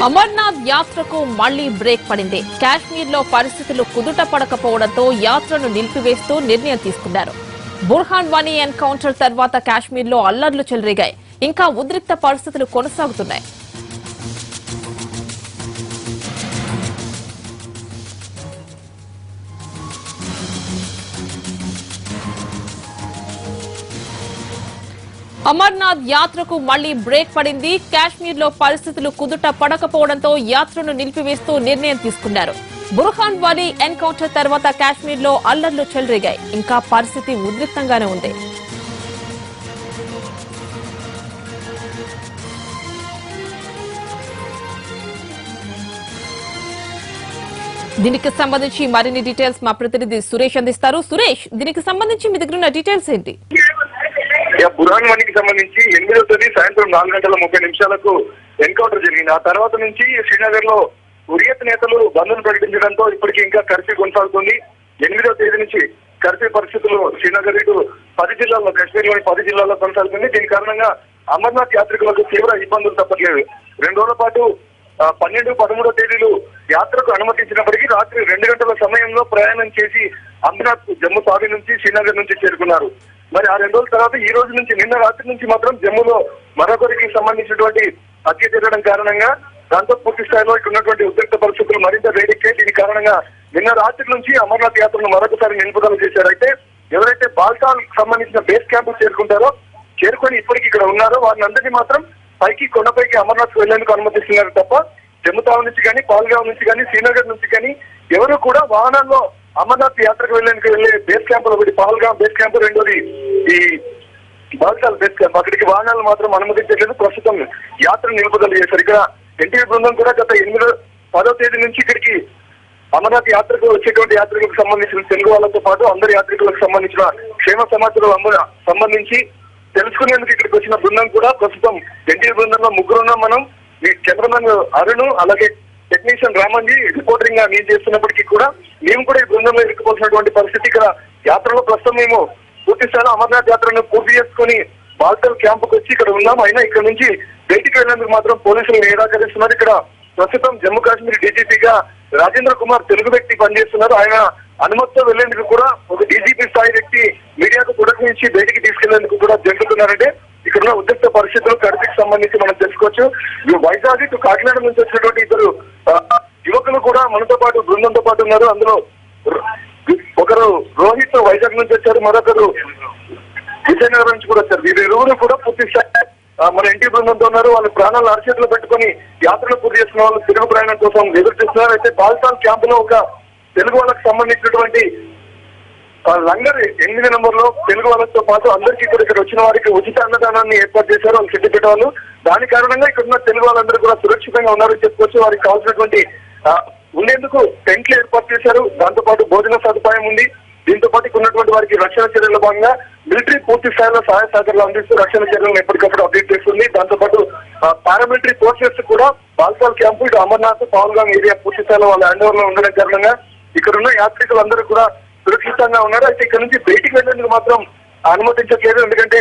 అమర్నాథ్ యాత్రకు మళ్లీ బ్రేక్ పడింది. కాశ్మీర్ లో పరిస్థితులు కుదుట పడకపోవడంతో యాత్రను నిలిపివేస్తూ నిర్ణయం తీసుకున్నారు. బుర్హాన్ వానీ ఎన్కౌంటర్ తర్వాత కాశ్మీర్ లో అల్లర్లు చెలరేగాయి. ఇంకా ఉద్రిక్త పరిస్థితులు కొనసాగుతున్నాయి. అమర్నాథ్ యాత్రకు మళ్లీ బ్రేక్ పడింది. కాశ్మీర్ లో పరిస్థితులు కుదుట పడకపోవడంతో యాత్రను నిలిపివేస్తూ నిర్ణయం తీసుకున్నారు. బుర్హాన్ వానీ ఎన్కౌంటర్ తర్వాత కాశ్మీర్ లో అల్లర్లు చెలరేగాయి. ఇంకా పరిస్థితి ఉద్రిక్తంగానే ఉంది. దీనికి సంబంధించి మరిన్ని డీటెయిల్స్ మా ప్రతినిధి సురేష్ అందిస్తారు. సురేష్, దీనికి సంబంధించి మీ దగ్గర ఉన్న డీటెయిల్స్ ఏంటి? బుర్హాన్ వానీకి సంబంధించి 8వ తేదీ సాయంత్రం 4:30 ఎన్కౌంటర్ జరిగింది. ఆ తర్వాత నుంచి శ్రీనగర్ లో హురియత్ నేతలు బంద్ను ప్రకటించడంతో ఇప్పటికీ ఇంకా కర్ఫ్యూ కొనసాగుతుంది. 8వ తేదీ నుంచి కర్ఫ్యూ పరిస్థితులు శ్రీనగర్ ఇటు 10 జిల్లాల్లో, కాశ్మీర్ లోని 10 జిల్లాల్లో కొనసాగుతుంది. దీని కారణంగా అమర్నాథ్ యాత్రికులకు తీవ్ర ఇబ్బందులు తప్పట్లేదు. 2 రోజుల పాటు 12, 13వ తేదీలు యాత్రకు అనుమతించినప్పటికీ రాత్రి 2 గంటల సమయంలో ప్రయాణం చేసి అమర్నాథ్ జమ్మూ తావి నుంచి శ్రీనగర్ నుంచి చేరుకున్నారు. మరి ఆ 2 రోజుల తర్వాత ఈ రోజు నుంచి నిన్న రాత్రి నుంచి మాత్రం జమ్మూలో మరొకరికి సంబంధించినటువంటి హత్య జరగడం కారణంగా దాంతో పూర్తి స్థాయిలో ఇక్కడ ఉన్నటువంటి ఉద్రిక్త పరిస్థితులు మరింత వేడెక్కాయి. దీని కారణంగా నిన్న రాత్రి నుంచి అమర్నాథ్ యాత్రను మరొకసారి నిలుపుదల చేశారు. అయితే ఎవరైతే బాల్టాల్ సంబంధించిన బేస్ క్యాంప్ చేరుకొని ఇప్పటికి ఇక్కడ ఉన్నారో వారిని అందరినీ మాత్రం పైకి కొండపైకి అమర్నాథ్ వెళ్లేందుకు అనుమతిస్తున్నారు తప్ప జమ్మూ తావి నుంచి కానీ, పాల్గావ్ నుంచి కానీ, శ్రీనగర్ నుంచి కానీ ఎవరు కూడా వాహనాల్లో అమర్నాథ్ యాత్రకు వెళ్లే బేస్ క్యాంపులు, ఒకటి పహల్గాం బేస్ క్యాంప్, రెండోది ఈ బాల్టాల్ బేస్ క్యాంప్, అక్కడికి వాహనాలు మాత్రం అనుమతించలేదు. ప్రస్తుతం యాత్ర నిలుపుదల చేశారు. ఇక్కడ ఎన్టీవీ బృందం కూడా గత 10వ తేదీ నుంచి ఇక్కడికి అమర్నాథ్ యాత్రకు వచ్చేటువంటి యాత్రికులకు సంబంధించిన తెలుగు వాళ్ళతో పాటు అందరి యాత్రికులకు సంబంధించిన క్షేమ సమాచారం సంబంధించి తెలుసుకునేందుకు ఇక్కడికి వచ్చిన బృందం కూడా ప్రస్తుతం ఎన్టీవీ బృందంలో 3 ఉన్నాం. మనం ఈ కెమెరామెన్ అరుణ్, అలాగే టెక్నీషియన్ రామంజీ రిపోర్టింగ్ గా నేను చేస్తున్నప్పటికీ కూడా మేము కూడా ఈ బృందంలో ఇరుక్కుపోతున్నటువంటి పరిస్థితి. ఇక్కడ యాత్రలో ప్రస్తుతం మేము పూర్తి స్థాయిలో అమర్నాథ్ యాత్రను పూర్తి చేసుకుని బాల్టల్ క్యాంపుకు వచ్చి ఇక్కడ ఉన్నాం. అయినా ఇక్కడ నుంచి బయటికి వెళ్లేందుకు మాత్రం పోలీసులు నిరాకరిస్తున్నారు. ఇక్కడ ప్రస్తుతం జమ్మూ కాశ్మీర్ డీజీపీగా రాజేంద్ర కుమార్ తెలుగు వ్యక్తి పనిచేస్తున్నారు. ఆయన అనుమతితో వెళ్లేందుకు కూడా ఒక డీజీపీ స్థాయి వ్యక్తి మీడియాకు పురస్కరించి బయటికి తీసుకెళ్లేందుకు కూడా జరుగుతున్నారంటే ఇక్కడ ఉన్న ఉద్రిక్త పరిస్థితులు కర్ఫ్యూకి సంబంధించి మనం తెలుసుకోవచ్చు. వైజాగ్ టు కాకినాడ నుంచి వచ్చినటువంటి 2 యువకులు కూడా మనతో పాటు బృందంతో పాటు ఉన్నారు. అందులో ఒకరు రోహిత్ వైజాగ్ నుంచి వచ్చారు, మరొకరు విజయనగరం నుంచి కూడా వచ్చారు. వీరిరువురు కూడా పూర్తి స్థాయి మన ఎన్టీ బృందంతో ఉన్నారు. వాళ్ళ ప్రాణాలను అరచేతులు పెట్టుకుని యాత్రలు పూర్తి చేస్తున్న వాళ్ళు తిరుగు ప్రయాణం కోసం ఎదురు చూస్తున్నారు. అయితే బాల్టాల్ క్యాంప్ లో ఒక తెలుగు వాళ్ళకి సంబంధించినటువంటి లంగర్ 8 నెంబర్లో తెలుగు వాళ్ళతో పాటు అందరికీ కూడా ఇక్కడ వచ్చిన వారికి ఉచిత అన్నదానాన్ని ఏర్పాటు చేశారు వాళ్ళు సిద్దిపేట వాళ్ళు. దాని కారణంగా ఇక్కడ ఉన్న తెలుగు వాళ్ళందరూ కూడా సురక్షితంగా ఉన్నారని చెప్పుకోవచ్చు. వారికి కావాల్సినటువంటి ఉండేందుకు టెంట్లు ఏర్పాటు చేశారు. దాంతో పాటు భోజన సదుపాయం ఉంది. దీంతో పాటు ఇక్కడ ఉన్నటువంటి వారికి రక్షణ చర్యల భాగంగా మిలిటరీ పూర్తి స్థాయిలో సహాయ సహకారాలు అందిస్తూ రక్షణ చర్యలను ఎప్పటికప్పుడు అప్డేట్ చేస్తుంది. దాంతో పాటు పారామిలిటరీ ఫోర్సెస్ కూడా బాల్టాల్ క్యాంపు, ఇటు అమర్నాథ్, పహల్గాం ఏరియా పూర్తి స్థాయిలో వాళ్ళ హ్యాండ్ ఓవర్ లో ఉండడం కారణంగా ఇక్కడ ఉన్న యాత్రికులందరూ కూడా సురక్షితంగా ఉన్నారు. అయితే ఇక్కడ నుంచి బయటికి వెళ్లేందుకు మాత్రం అనుమతించట్లేదు. ఎందుకంటే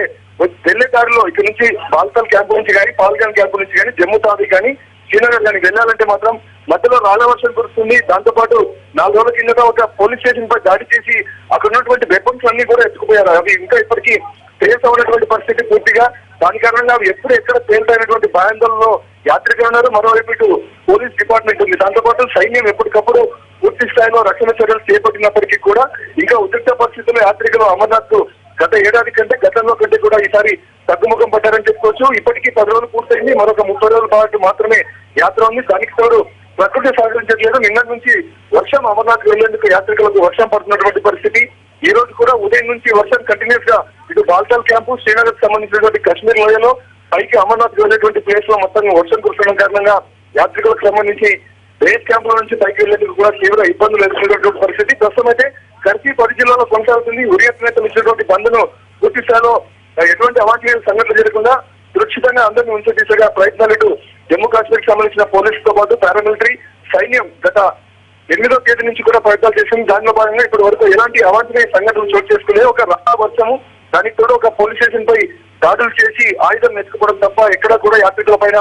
వెళ్లే దారిలో ఇక్కడ నుంచి బాల్టాల్ క్యాంపు నుంచి కానీ, పహల్గాం క్యాంపు నుంచి కానీ, జమ్మూ తావి కానీ, శ్రీనగర్ కానీ వెళ్ళాలంటే మాత్రం మధ్యలో రాళ్ల వర్షం కురుస్తుంది. దాంతో పాటు 4 రోజుల కిందట ఒక పోలీస్ స్టేషన్ పై దాడి చేసి అక్కడ ఉన్నటువంటి వెపన్స్ అన్ని కూడా ఎత్తుకుపోయారు. అవి ఇంకా ఇప్పటికీ ట్రేస్ అవునటువంటి పరిస్థితి పూర్తిగా. దాని కారణంగా అవి ఎక్కడ తేలిపోయినటువంటి భయాందోళనలో యాత్రికులు ఉన్నారు. మరోవైపు ఇటు పోలీస్ డిపార్ట్మెంట్ ఉంది. దాంతో పాటు సైన్యం ఎప్పటికప్పుడు పూర్తి స్థాయిలో రక్షణ చర్యలు చేపట్టినప్పటికీ కూడా ఇంకా ఉద్రిక్త పరిస్థితుల్లో యాత్రికులు అమర్నాథ్ గత ఏడాది కంటే గతంలో కంటే కూడా ఈసారి తగ్గుముఖం పట్టారని చెప్పుకోవచ్చు. ఇప్పటికీ 10 రోజులు పూర్తయింది. మరొక 30 రోజుల పాటు మాత్రమే యాత్ర ఉంది. దానికి తోడు ప్రకృతి సహకరించట్లేదు. నిన్న నుంచి వర్షం అమర్నాథ్ వెళ్లేందుకు యాత్రికులకు వర్షం పడుతున్నటువంటి పరిస్థితి. ఈ రోజు కూడా ఉదయం నుంచి వర్షం కంటిన్యూస్ గా ఇటు బాల్టాల్ క్యాంపు, శ్రీనగర్ సంబంధించినటువంటి కాశ్మీర్ లోయలో పైకి అమర్నాథ్ వెళ్ళేటువంటి ప్లేస్ లో మొత్తం వర్షం కురవడం కారణంగా యాత్రికులకు సంబంధించి బేస్ క్యాంపుల నుంచి పైకి వెళ్లేందుకు కూడా తీవ్ర ఇబ్బందులు ఎదుర్కొన్నటువంటి పరిస్థితి. ప్రస్తుతం అయితే కర్ఫ్యూ 10 జిల్లాలో కొనసాగుతుంది. హురియత్ నేతలు ఇచ్చినటువంటి బంద్ను పూర్తి స్థాయిలో ఎటువంటి అవాంఛనీయ సంఘటనలు జరగకుండా సురక్షితంగా అందరినీ ఉంచే దిశగా ప్రయత్నాలు ఇటు జమ్మూ కాశ్మీర్ సంబంధించిన పోలీసులతో పాటు పారామిలిటరీ సైన్యం గత 8వ తేదీ నుంచి కూడా ప్రయత్నాలు చేసింది. దానిలో భాగంగా ఇప్పటి వరకు ఎలాంటి అవాంఛనీయ సంఘటనలు చోటు చేసుకునే ఒక వర్షము, దానికి తోడు ఒక పోలీస్ స్టేషన్ పై దాడులు చేసి ఆయుధం ఎత్తుకోవడం తప్ప ఎక్కడా కూడా యాత్రికుల పైన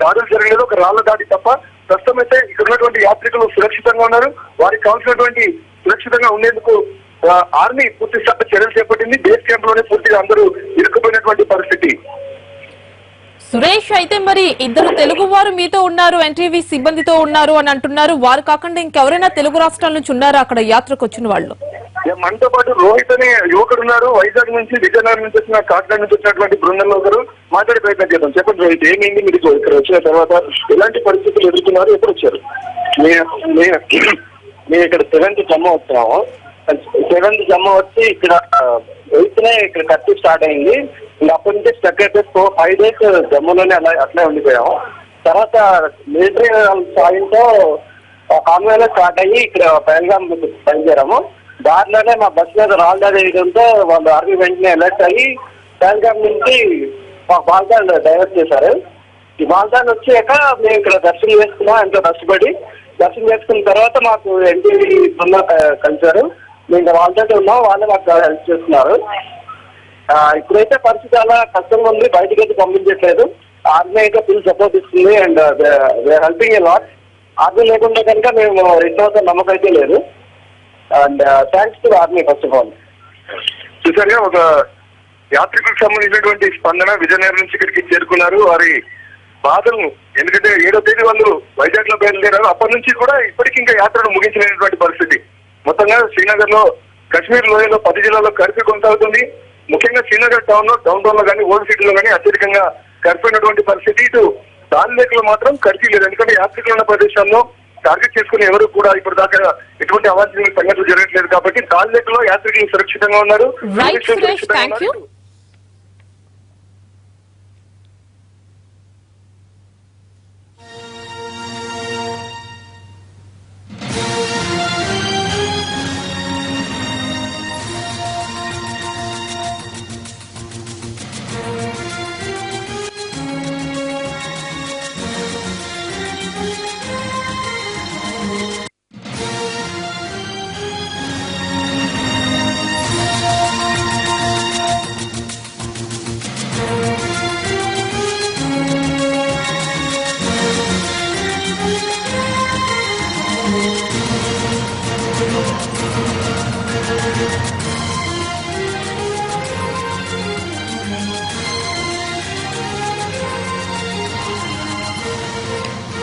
దాడులు జరగలేదు, ఒక రాళ్ల దాడి తప్ప. ప్రస్తుతం అయితే ఇక్కడ ఉన్నటువంటి యాత్రికులు సురక్షితంగా ఉన్నారు. వారికి కావాల్సినటువంటి సురక్షితంగా ఉండేందుకు ఆర్మీ పూర్తి స్థాయి చర్యలు చేపట్టింది. బేస్ క్యాంప్ లోనే పూర్తిగా అందరూ ఇరుక్కుపోయినటువంటి పరిస్థితి. సురేష్, అయితే మరి ఇద్దరు తెలుగు వారు మీతో ఉన్నారు, ఎన్టీవీ సిబ్బందితో ఉన్నారు అని అంటున్నారు. వారు కాకుండా ఇంకెవరైనా తెలుగు రాష్ట్రాల నుంచి ఉన్నారా అక్కడ యాత్రకు వచ్చిన వాళ్ళు? మనతో పాటు రోహిత్ అనే యువకుడు ఉన్నారు. వైజాగ్ నుంచి, విజయనగరం నుంచి వచ్చిన, కాకినాడ నుంచి వచ్చినటువంటి బృందంలో ఒకరు. మాట్లాడే ప్రయత్నం చేద్దాం. చెప్పండి రోహిత్, ఏమైంది మీరు ఇక్కడ వచ్చిన తర్వాత? ఎలాంటి పరిస్థితులు ఎదుర్కొన్నారు? ఎప్పుడు వచ్చారు? మేము ఇక్కడ 7th జమ్ము వచ్చాము. 7th జమ్ము వచ్చి ఇక్కడ 8th ఇక్కడ కర్ఫ్యూ స్టార్ట్ అయింది. ఇంకా అప్పటి నుంచి స్టక్ అయితే 5 days జమ్మూలోనే అట్లే ఉండిపోయాము. తర్వాత మిలిటరీ సాయంతో కాన్వాయ్లో స్టార్ట్ అయ్యి ఇక్కడ పహల్గామ్ బయలుదేరాము. దారిలోనే మా బస్ మీద రాళ్ళ వేయడంతో వాళ్ళు ఆర్మీ వెంటనే అలర్ట్ అయ్యి పహల్గామ్ నుంచి మా బాల్దాన్ డైవర్ట్ చేశారు. ఈ బాల్దాన్ వచ్చాక మేము ఇక్కడ దర్శనం చేసుకున్నాం. ఎంతో కష్టపడి దర్శనం చేసుకున్న తర్వాత మాకు ఎన్టీవీ బృందం కలిశారు. మేము వాళ్ళతో ఉన్నాం, వాళ్ళే మాకు హెల్ప్ చేస్తున్నారు. ఇప్పుడైతే పరిస్థితి చాలా కష్టంగా ఉంది, బయటకి అయితే పంపించట్లేదు. ఆర్మీ అయితే ఫుల్ సపోర్ట్ ఇస్తుంది and helping a lot. Army లేకుండా కనుక మేము రిటర్న్ అవుతాం నమ్మకం అయితే లేదు. And thanks to army first of all. చూసారుగా, ఒక యాత్రికులకు సంబంధించినటువంటి స్పందన. విజయనగరం నుంచి ఇక్కడికి చేరుకున్నారు. వారి బాధలు, ఎందుకంటే 7వ తేదీ వాళ్ళు వైజాగ్ లో బయలుదేరారు. అప్పటి నుంచి కూడా ఇప్పటికి ఇంకా యాత్రను ముగించలేనటువంటి పరిస్థితి. మొత్తంగా శ్రీనగర్ లో, కశ్మీర్ లోయలో 10 జిల్లాల్లో కర్ఫ్యూ కొనసాగుతుంది. ముఖ్యంగా శ్రీనగర్ టౌన్ లో, డౌన్ టౌన్ లో కానీ, ఓల్డ్ సిటీలో కానీ అత్యధికంగా కర్ఫ్యూ ఉన్నటువంటి పరిస్థితి. ఇటు దాల్లేకులో మాత్రం కర్ఫ్యూ లేదు. ఎందుకంటే యాత్రికులు ఉన్న ప్రదేశాల్లో టార్గెట్ చేసుకుని ఎవరు కూడా ఇప్పుడు దాకా ఎటువంటి అవాంఛనీయ సంఘటనలు జరగట్లేదు. కాబట్టి దాల్లేకులో యాత్రికులు సురక్షితంగా ఉన్నారు.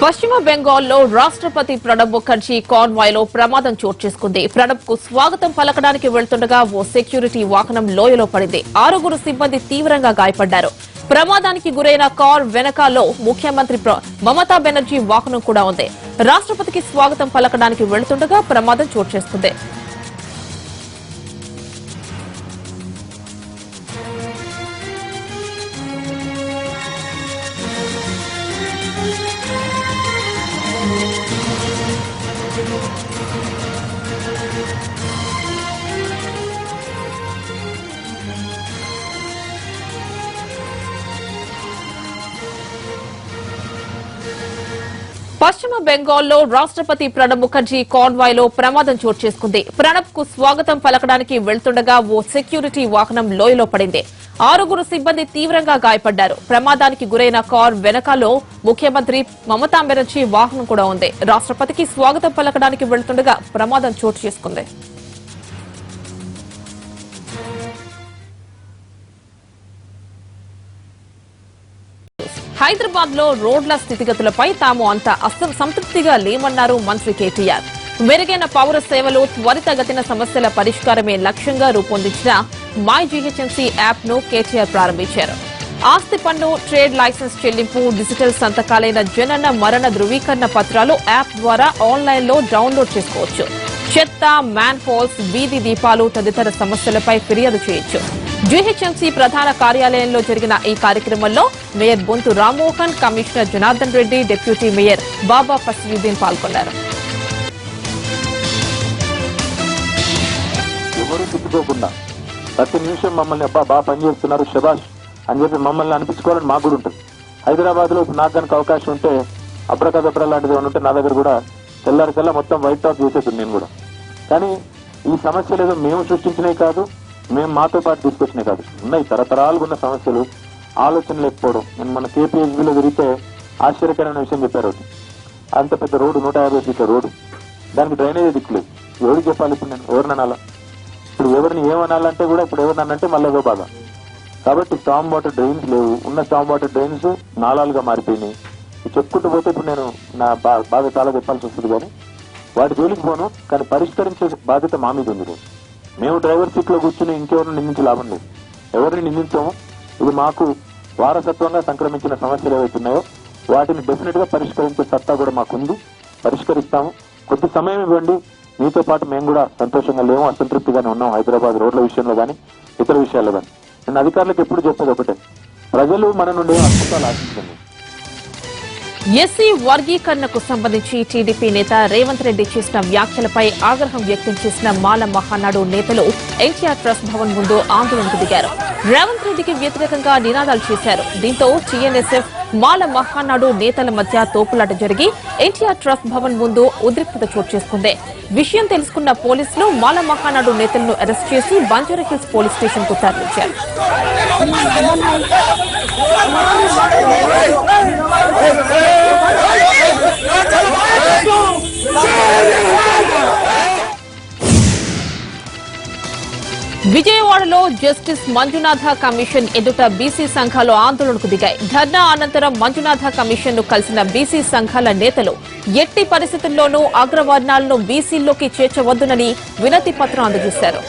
పశ్చిమ బెంగాల్లో రాష్ట్రపతి ప్రణబ్ ముఖర్జీ కాన్వాయ్ లో ప్రమాదం చోటు చేసుకుంది. ప్రణబ్ కు స్వాగతం పలకడానికి వెళ్తుండగా ఓ సెక్యూరిటీ వాహనం లోయలో పడింది. 6 సిబ్బంది తీవ్రంగా గాయపడ్డారు. ప్రమాదానికి గురైన కార్ వెనకాలో ముఖ్యమంత్రి మమతా బెనర్జీ వాహనం కూడా ఉంది. రాష్ట్రపతికి స్వాగతం పలకడానికి వెళ్తుండగా ప్రమాదం చోటు చేసుకుంది. పశ్చిమ బెంగాల్లో రాష్ట్రపతి ప్రణబ్ ముఖర్జీ కాన్వాయ్ లో ప్రమాదం చోటు చేసుకుంది. ప్రణబ్ కు స్వాగతం పలకడానికి వెళ్తుండగా ఓ సెక్యూరిటీ వాహనం లోయలో పడింది. 6 సిబ్బంది తీవ్రంగా గాయపడ్డారు. ప్రమాదానికి గురైన కార్ వెనకాలో ముఖ్యమంత్రి మమతా బెనర్జీ వాహనం కూడా ఉంది. రాష్ట్రపతికి స్వాగతం పలకడానికి వెళ్తుండగా ప్రమాదం చోటు చేసుకుంది. హైదరాబాద్ లో రోడ్ల స్థితిగతులపై తాము అంత సంతృప్తిగా లేమన్నారు మంత్రి కేటీఆర్. మెరుగైన పౌర సేవలు, త్వరితగతిన సమస్యల పరిష్కారమే లక్ష్యంగా రూపొందించిన మై జీహెచ్ఎంసీ యాప్ ను కేటీఆర్ ప్రారంభించారు. ఆస్తి పన్ను, ట్రేడ్ లైసెన్స్ చెల్లింపు, డిజిటల్ సంతకాలైన జనన మరణ ధృవీకరణ పత్రాలు యాప్ ద్వారా ఆన్లైన్ లో డౌన్లోడ్ చేసుకోవచ్చు. చెత్త, మ్యాన్ హోల్స్, వీధి దీపాలు తదితర సమస్యలపై ఫిర్యాదు చేయొచ్చు. జీహెచ్ఎంసీ ప్రధాన కార్యాలయంలో జరిగిన ఈ కార్యక్రమంలో mayor Bonthu Rammohan, commissioner Janardhan Reddy, deputy mayor Baba Fasiuddin పాల్గొన్నారు. ఎవరు తిప్పుకోకుండా ప్రతి నిమిషం మమ్మల్ని బాగా పనిచేస్తున్నారు, శబాష్ అని చెప్పి మమ్మల్ని అనిపించుకోవాలని మాకు కూడా ఉంటుంది. హైదరాబాద్ లో నాకు కనుక అవకాశం ఉంటే అబ్రకదబ్ర లాంటిది ఏమైనా ఉంటే నా దగ్గర కూడా తెల్లారికల్లా మొత్తం వైట్ టాప్ చేసేది నేను కూడా. కానీ ఈ సమస్యలు ఏదో మేము సృష్టించినవి కాదు, మేము మాతో పాటు తీసుకొచ్చినాయి కాదు, ఉన్నాయి తరతరాలుగా ఉన్న సమస్యలు. ఆలోచన లేకపోవడం. నేను మన కేపీహెచ్బీలో తిరిగితే ఆశ్చర్యకరమైన విషయం చెప్పారు ఒకటి. అంత పెద్ద రోడ్డు 150 ఫీట్ల రోడ్డు, దానికి డ్రైనేజ్ దిక్కులేదు. ఎవరికి చెప్పాలి ఇప్పుడు నేను? ఎవరిని అనాలా? ఇప్పుడు ఎవరిని ఏమనాలంటే కూడా ఇప్పుడు ఎవరినంటే మళ్ళీ ఏదో బాధ. కాబట్టి స్టామ్ వాటర్ డ్రైన్స్ లేవు. ఉన్న స్టామ్ వాటర్ డ్రైన్స్ నాళాలుగా మారిపోయినాయి. చెప్పుకుంటూ పోతే ఇప్పుడు నేను నా బాధ చాలా చెప్పాల్సి వస్తుంది. కానీ వాటి జోలికి పోను. కానీ పరిష్కరించే బాధ్యత మా మీద ఉంది. మేము డ్రైవర్ సీట్ లో కూర్చుని ఇంకెవరిని నిందించి లాభం లేదు. ఎవరిని నిందించామో ఇది మాకు వారసత్వంగా సంక్రమించిన సమస్యలు ఏవైతున్నాయో వాటిని డెఫినెట్ గా పరిష్కరించే సత్తా కూడా మాకుంది. పరిష్కరిస్తాము. కొద్ది సమయం ఇవ్వండి. మీతో పాటు మేము కూడా సంతోషంగా లేము, అసంతృప్తిగానే ఉన్నాం హైదరాబాద్ రోడ్ల విషయంలో కానీ ఇతర విషయాల్లో కానీ. నేను అధికారులకు ఎప్పుడు చెప్పేది ఒకటే, ప్రజలు మన నుండి అద్భుతాలు ఆశించండి. ఎస్సీ వర్గీకరణకు సంబంధించి టీడీపీ నేత రేవంత్ రెడ్డి చేసిన వ్యాఖ్యలపై ఆగ్రహం వ్యక్తం చేసిన మాల మహానాడు నేతలు ఎన్టీఆర్ ట్రస్ట్ భవన్ ముందు ఆందోళనకు దిగారు. రేవంత్ రెడ్డికి వ్యతిరేకంగా నినాదాలు చేశారు. దీంతో టీఎన్ఎస్ఎఫ్ మాల మహానాడు నేతల మధ్య తోపులాట జరిగి ఎన్టీఆర్ ట్రస్ట్ భవన్ ముందు ఉద్రిక్తత చోటు చేసుకుంది. విషయం తెలుసుకున్న పోలీసులు మాల మహానాడు నేతలను అరెస్ట్ చేసి బంజారాహిల్స్ పోలీస్ స్టేషన్ కు తరలించారు. విజయవాడలో జస్టిస్ మంజునాథ కమిషన్ ఎదుట బీసీ సంఘాలు ఆందోళనకు దిగాయి. ధర్నా అనంతరం మంజునాథ కమిషన్ ను కలిసిన బీసీ సంఘాల నేతలు ఎట్టి పరిస్థితుల్లోనూ అగ్రవర్ణాలను బీసీల్లోకి చేర్చవద్దునని వినతి పత్రం అందజేశారు.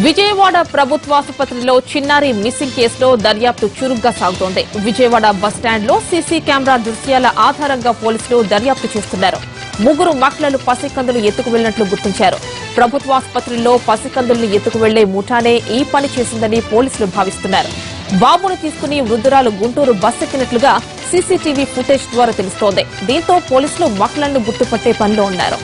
విజయవాడ ప్రభుత్వాసుపత్రిలో చిన్నారి మిస్సింగ్ కేసులో దర్యాప్తు చురుగ్గా సాగుతోంది. విజయవాడ బస్టాండ్లో సీసీ కెమెరా దృశ్యాల ఆధారంగా పోలీసులు దర్యాప్తు చేస్తున్నారు. 3 మహిళలు పసికందులు ఎత్తుకు వెళ్లినట్లు గుర్తించారు. ప్రభుత్వాసుపత్రిలో పసికందుల్ని ఎత్తుకు వెళ్లే ముఠానే ఈ పని చేసిందని పోలీసులు భావిస్తున్నారు. బాబును తీసుకుని వృద్ధురాలు గుంటూరు బస్ ఎక్కినట్లుగా సీసీటీవీ ఫుటేజ్ ద్వారా తెలుస్తోంది. దీంతో పోలీసులు మహిళలను గుర్తుపట్టే పనిలో ఉన్నారు.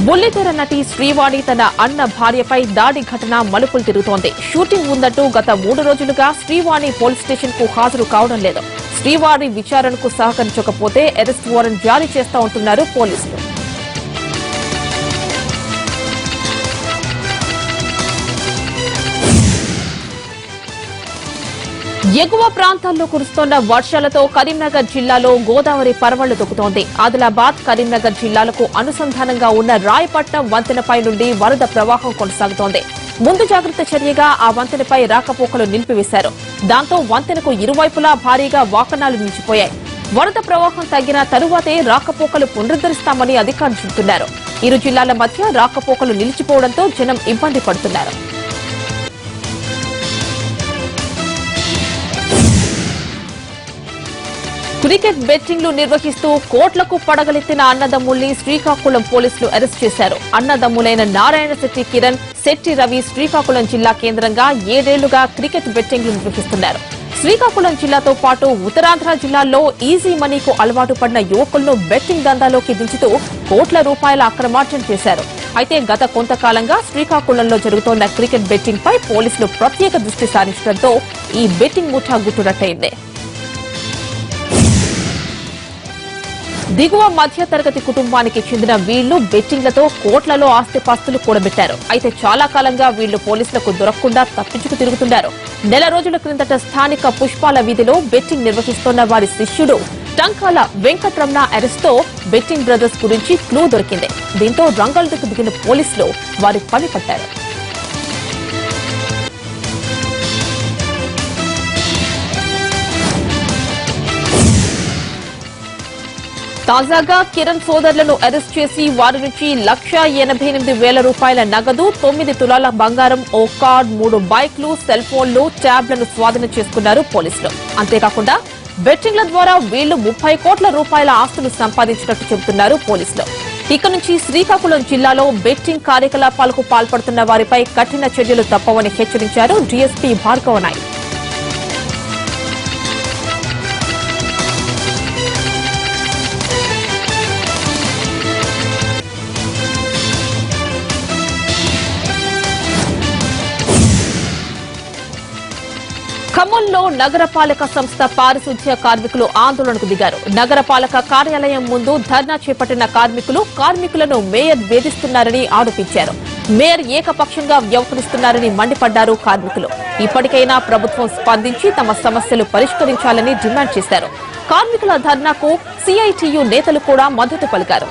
బుల్లితెర నటి శ్రీవాణి తన అన్న భార్యపై దాడి ఘటన మలుపులు తిరుగుతోంది. షూటింగ్ ఉందంటూ గత 3 రోజులుగా శ్రీవాణి పోలీస్ స్టేషన్ కు హాజరు కావడం లేదు. శ్రీవాణి విచారణకు సహకరించకపోతే అరెస్ట్ వారెంట్ జారీ చేస్తా ఉంటున్నారు పోలీసులు. ఎగువ ప్రాంతాల్లో కురుస్తోన్న వర్షాలతో కరీంనగర్ జిల్లాలో గోదావరి పరవళ్లు తొక్కుతోంది. ఆదిలాబాద్, కరీంనగర్ జిల్లాలకు అనుసంధానంగా ఉన్న రాయపట్నం వంతెనపై నుండి వరద ప్రవాహం కొనసాగుతోంది. ముందు జాగ్రత్త చర్యగా ఆ వంతెనపై రాకపోకలు నిలిపివేశారు. దాంతో వంతెనకు ఇరువైపులా భారీగా వాహనాలు నిలిచిపోయాయి. వరద ప్రవాహం తగ్గిన తరువాతే రాకపోకలు పునరుద్దరిస్తామని అధికారులు చెబుతున్నారు. ఇరు జిల్లాల మధ్య రాకపోకలు నిలిచిపోవడంతో జనం ఇబ్బంది పడుతున్నారు. క్రికెట్ బెట్టింగ్లు నిర్వహిస్తూ కోట్లకు పడగలెత్తిన అన్నదమ్ముల్ని శ్రీకాకుళం పోలీసులు అరెస్ట్ చేశారు. అన్నదమ్ములైన నారాయణ శెట్టి కిరణ్, శెట్టి రవి శ్రీకాకుళం జిల్లా కేంద్రంగా 7 ఏళ్లుగా క్రికెట్ బెట్టింగ్లు నిర్వహిస్తున్నారు. శ్రీకాకుళం జిల్లాతో పాటు ఉత్తరాంధ్ర జిల్లాల్లో ఈజీ మనీకు అలవాటు పడిన యువకులను బెట్టింగ్ దందాలోకి దించుతూ కోట్ల రూపాయల అక్రమార్జన చేశారు. అయితే గత కొంతకాలంగా శ్రీకాకుళంలో జరుగుతోన్న క్రికెట్ బెట్టింగ్ పై పోలీసులు ప్రత్యేక దృష్టి సారించడంతో ఈ బెట్టింగ్ ముఠా గుట్టురట్టయింది. దిగువ మధ్య తరగతి కుటుంబానికి చెందిన వీళ్లు బెట్టింగ్లతో కోట్లలో ఆస్తిపాస్తులు కూడబెట్టారు. అయితే చాలా కాలంగా వీళ్లు పోలీసులకు దొరకకుండా తప్పించుకు తిరుగుతున్నారు. 4 నెలల రోజుల క్రిందట స్థానిక పుష్పాల వీధిలో బెట్టింగ్ నిర్వహిస్తోన్న వారి శిష్యుడు టంకాల వెంకట్రమణ అరెస్ట్ తో బెట్టింగ్ బ్రదర్స్ గురించి క్లూ దొరికింది. దీంతో రంగంలోకి దిగిన పోలీసులు వారి పని పట్టారు. తాజాగా కిరణ్ సోదరులను అరెస్ట్ చేసి వారి నుంచి 1,88,000 రూపాయల నగదు, 9 తులాల బంగారం, ఓ కార్, 3 బైక్లు, సెల్ ఫోన్లు, ట్యాబ్లను స్వాధీనం చేసుకున్నారు పోలీసులు. అంతేకాకుండా బెట్టింగ్ల ద్వారా వీళ్లు 30 కోట్ల రూపాయల ఆస్తులు సంపాదించినట్టు చెబుతున్నారు పోలీసులు. ఇక నుంచి శ్రీకాకుళం జిల్లాలో బెట్టింగ్ కార్యకలాపాలకు పాల్పడుతున్న వారిపై కఠిన చర్యలు తప్పవని హెచ్చరించారు డీఎస్పీ భార్గవ నాయక్. ఖమ్మంలో నగరపాలక సంస్థ పారిశుధ్య కార్మికులు ఆందోళనకు దిగారు. నగరపాలక కార్యాలయం ముందు ధర్నా చేపట్టిన కార్మికులను మేయర్ వేధిస్తున్నారని ఆరోపించారు. మేయర్ ఏకపక్షంగా వ్యవహరిస్తున్నారని మండిపడ్డారు కార్మికులు. ఇప్పటికైనా ప్రభుత్వం స్పందించి తమ సమస్యలు పరిష్కరించాలని డిమాండ్ చేశారు. కార్మికుల ధర్నాకు సిఐటియు నేతలు కూడా మద్దతు పలికారు.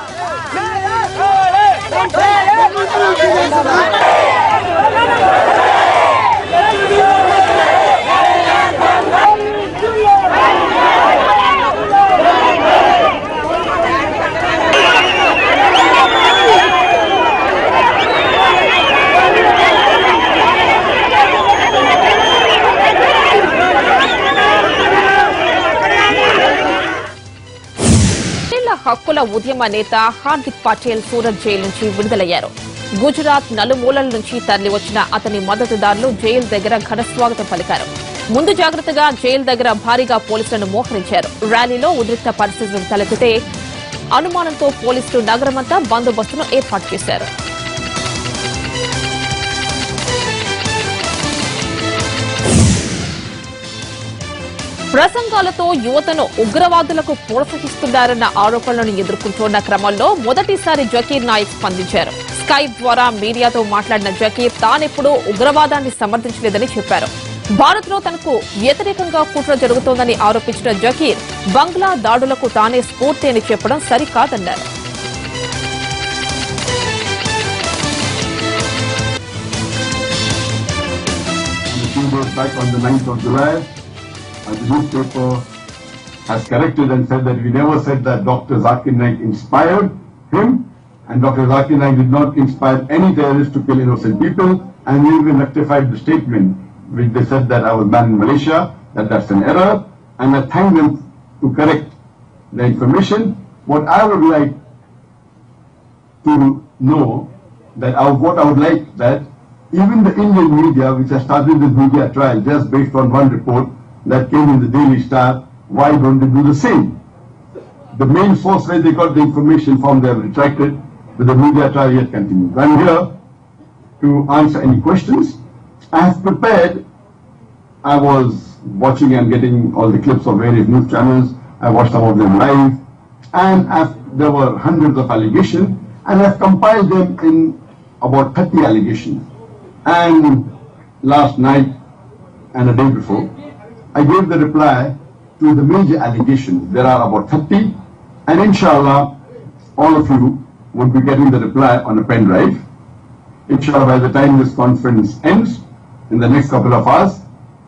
హక్కుల ఉద్యమ నేత హార్దిక్ పటేల్ సూరత్ జైలు నుంచి విడుదలయ్యారు. గుజరాత్ నలుమూలల నుంచి తరలివచ్చిన అతని మద్దతుదారులు జైలు దగ్గర ఘనస్వాగతం పలికారు. ముందు జాగ్రత్తగా జైలు దగ్గర భారీగా పోలీసులను మోహరించారు. ర్యాలీలో ఉద్రిక్త పరిస్థితులు తలెత్తితే అనుమానంతో పోలీసులు నగరమంతా బందోబస్తును ఏర్పాటు చేశారు. ప్రసంగాలతో యువతను ఉగ్రవాదులకు ప్రోత్సహిస్తున్నారన్న ఆరోపణలను ఎదుర్కొంటున్న క్రమంలో మొదటిసారి జకీర్ నాయక్ స్పందించారు. స్కైప్ ద్వారా మీడియాతో మాట్లాడిన జకీర్ తానెప్పుడూ ఉగ్రవాదాన్ని సమర్థించలేదని చెప్పారు. భారత్ లో తనకు వ్యతిరేకంగా కుట్ర జరుగుతోందని ఆరోపించిన జకీర్ బంగ్లా దాడులకు తానే స్ఫూర్తి అని చెప్పడం సరికాదన్నారు. The newspaper has corrected and said that we never said that Dr. Zakir Naik inspired him, and Dr. Zakir Naik did not inspire any terrorists to kill innocent people, and we even rectified the statement which they said that I was banned in Malaysia, that's an error, and I thank them to correct the information. What I would like to know what I would like that even the Indian media, which has started this media trial just based on one report that came in the Daily Star, why don't they do the same? The main source where they got the information from, they have retracted, but the media trial yet continues. I'm here to answer any questions. I have prepared, I was watching and getting all the clips of various news channels, I watched some of them live, and there were hundreds of allegations, and I've compiled them in about 30 allegations. And last night and a day before, I gave the reply to the major allegations. There are about 30, and inshallah, all of you would be getting the reply on a pen drive. Inshallah, by the time this conference ends, in the next couple of hours,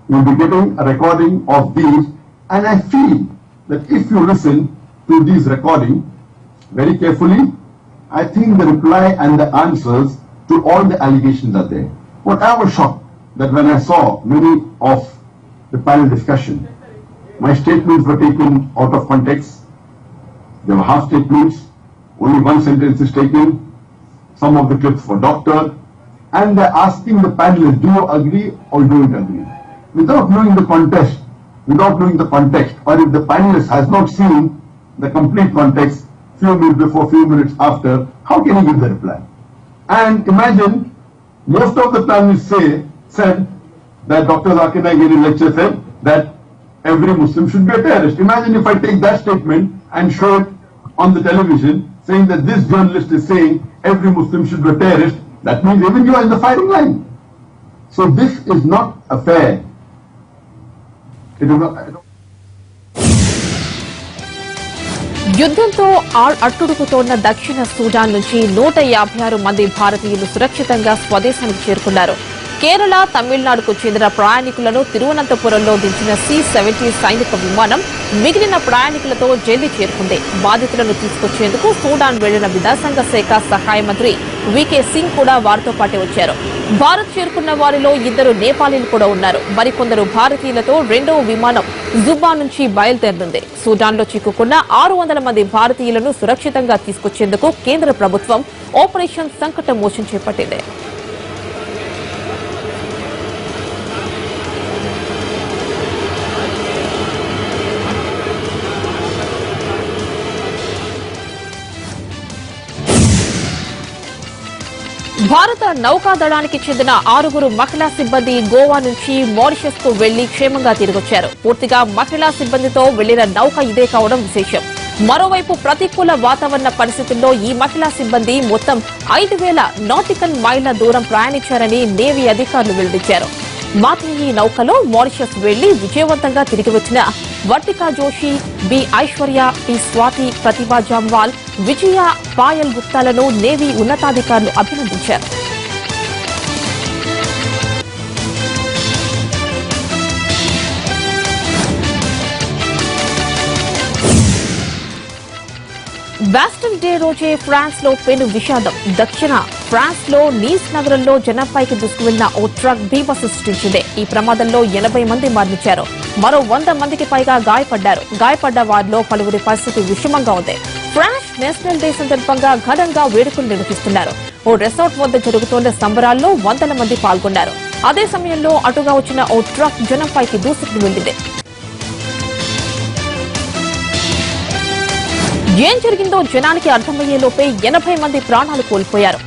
you'll be getting a recording of these. And I feel that if you listen to these recordings very carefully, I think the reply and the answers to all the allegations are there. What I was shocked that when I saw many of the panel discussion, my statements were taken out of context. There were half statements, only one sentence is taken, some of the clips were doctored, and they're asking the panelists, do you agree or don't agree? Without knowing the context, or if the panelist has not seen the complete context, few minutes before, few minutes after, how can he give the reply? And imagine, most of the panelists said that Dr. Zakir Naik in his lecture said that every Muslim should be a terrorist. Imagine if I take that statement and show it on the television saying that this journalist is saying every Muslim should be a terrorist, that means even you are in the firing line. So this is not a fair. It is not. యుద్ధంతో అట్టుడుకుతోన్న దక్షిణ Sudan నుంచి 156 మంది భారతీయులు సురక్షితంగా స్వదేశానికి చేరుకున్నారు. కేరళ, తమిళనాడుకు చెందిన ప్రయాణికులను తిరువనంతపురంలో దించిన C-70 సైనిక విమానం మిగిలిన ప్రయాణికులతో ఢిల్లీ చేరుకుంది. బాధితులను తీసుకొచ్చేందుకు సూడాన్ వెళ్లిన విదేశాంగ శాఖ సహాయ మంత్రి వికే సింగ్ కూడా వారితో పాటే వచ్చారు. భారత్ చేరుకున్న వారిలో 2 నేపాలీలు కూడా ఉన్నారు. మరికొందరు భారతీయులతో రెండవ విమానం జుబ్బా నుంచి బయలుదేరనుంది. సూడాన్లో చిక్కుకున్న 600 మంది భారతీయులను సురక్షితంగా తీసుకొచ్చేందుకు కేంద్ర ప్రభుత్వం ఆపరేషన్ సంకట మోచన్ చేపట్టింది. భారత నౌకాదళానికి చెందిన 6 మహిళా సిబ్బంది గోవా నుంచి మారిషస్ కు వెళ్లి క్షేమంగా తిరిగొచ్చారు. పూర్తిగా మహిళా సిబ్బందితో వెళ్లిన నౌక ఇదే కావడం విశేషం. మరోవైపు ప్రతికూల వాతావరణ పరిస్థితుల్లో ఈ మహిళా సిబ్బంది మొత్తం 5,000 నాటికల్ మైళ్ల దూరం ప్రయాణించారని నేవీ అధికారులు వెల్లడించారు. మాత్రం ఈ నౌకలో మారిషస్ వెళ్లి విజయవంతంగా తిరిగి వచ్చిన వర్తికా జోషి, బి ఐశ్వర్య, పి స్వాతి, ప్రతిభా జామ్వాల్, విజయ, పాయల్ గుప్తాలను నేవీ ఉన్నతాధికారులు అభినందించారు. బ్యాస్టన్ డే రోజే ఫ్రాన్స్ లో పెను విషాదం. దక్షిణ ఫ్రాన్స్ లో నీస్ నగరంలో జనంపైకి దూసుకువెళ్లిన ఓ ట్రక్ బీభత్సం సృష్టించింది. ఈ ప్రమాదంలో 80 మంది మరణించారు. మరో 100 మందికి పైగా గాయపడ్డారు. గాయపడ్డ వారిలో పలువురి పరిస్థితి విషమంగా ఉంది. ఫ్రాన్స్ నేషనల్ డే సందర్భంగా ఘనంగా వేడుకలు నిర్వహిస్తున్నారు. ఓ రిసార్ట్ వద్ద జరుగుతున్న సంబరాల్లో వందల మంది పాల్గొన్నారు. అదే సమయంలో అటుగా వచ్చిన ఓ ట్రక్ జనంపైకి దూసుకుని వెళ్లింది. ఏం జరిగిందో జనానికి అర్థమయ్యేలోపే 80 మంది ప్రాణాలు కోల్పోయారు.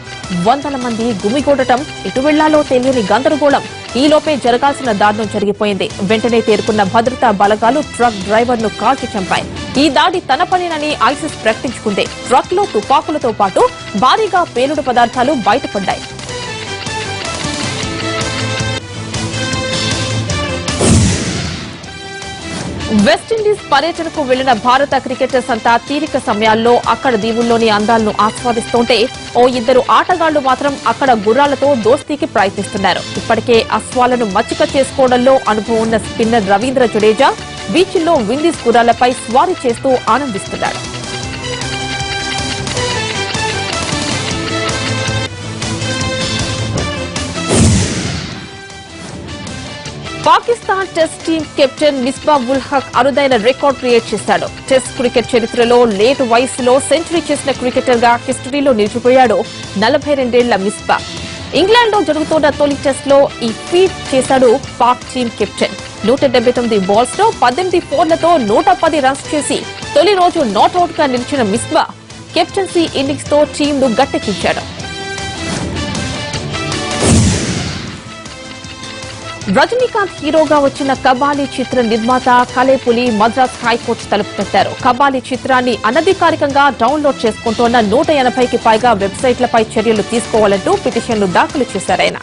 వందల మంది గుమిగూడటం, ఎటు వెళ్లాలో తెలియని గందరగోళం. ఈలోపే జరగాల్సిన దారుణం జరిగిపోయింది. వెంటనే తేరుకున్న భద్రతా బలగాలు ట్రక్ డ్రైవర్ ను కాల్చి చంపాయి. ఈ దాడి తన పనేనని ఐసిస్ ప్రకటించుకుంది. ట్రక్ లో తుపాకులతో పాటు భారీగా పేలుడు పదార్థాలు బయటపడ్డాయి. వెస్టిండీస్ పర్యటనకు వెళ్లిన భారత క్రికెటర్స్ అంతా తీరిక సమయాల్లో అక్కడ దీవుల్లోని అందాలను ఆస్వాదిస్తుంటే ఓ 2 ఆటగాళ్లు మాత్రం అక్కడ గుర్రాలతో దోస్తీకి ప్రయత్నిస్తున్నారు. ఇప్పటికే అశ్వాలను మచ్చిక చేసుకోవడంలో అనుభవం ఉన్న స్పిన్నర్ రవీంద్ర జడేజా బీచ్లో విండీస్ గుర్రాలపై స్వారీ చేస్తూ ఆనందిస్తున్నాడు. Pakistan test team captain Misbah ul Haq అరుదైన రికార్డ్ క్రియేట్ చేశాడు. టెస్ట్ క్రికెట్ చరిత్రలో లేటు వయసులో సెంచరీ చేసిన క్రికెటర్ గా హిస్టరీలో నిలిచిపోయాడు 42 ఏళ్ల మిస్బా. ఇంగ్లాండ్ లో జరుగుతున్న తొలి టెస్ట్ లో ఈ ఫీట్ చేశాడు పాక్ టీం కెప్టెన్. 179 బాల్స్ లో 18 ఫోర్లతో 110 రన్స్ చేసి తొలి రోజు నాట్అవుట్ గా నిలిచిన మిస్బా కెప్టెన్సీ ఇన్నింగ్స్ తో టీంను గట్టెక్కించాడు. రజనీకాంత్ హీరోగా వచ్చిన కబాలీ చిత్ర నిర్మాత కలేపులి మద్రాస్ హైకోర్టు తలుపు తట్టారు. కబాలీ చిత్రాన్ని అనధికారికంగా డౌన్లోడ్ చేసుకుంటోన్న 180కి పైగా వెబ్సైట్లపై చర్యలు తీసుకోవాలంటూ పిటిషన్లు దాఖలు చేశారాయన.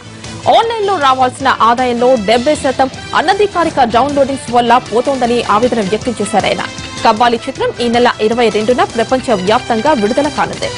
ఆన్లైన్ లో రావాల్సిన ఆదాయంలో 70% అనధికారిక డౌన్లోడింగ్స్ వల్ల పోతోందని ఆవేదన వ్యక్తం చేశారాయన. కబాలీ చిత్రం ఈ నెల 22న ప్రపంచ వ్యాప్తంగా విడుదల కానుంది.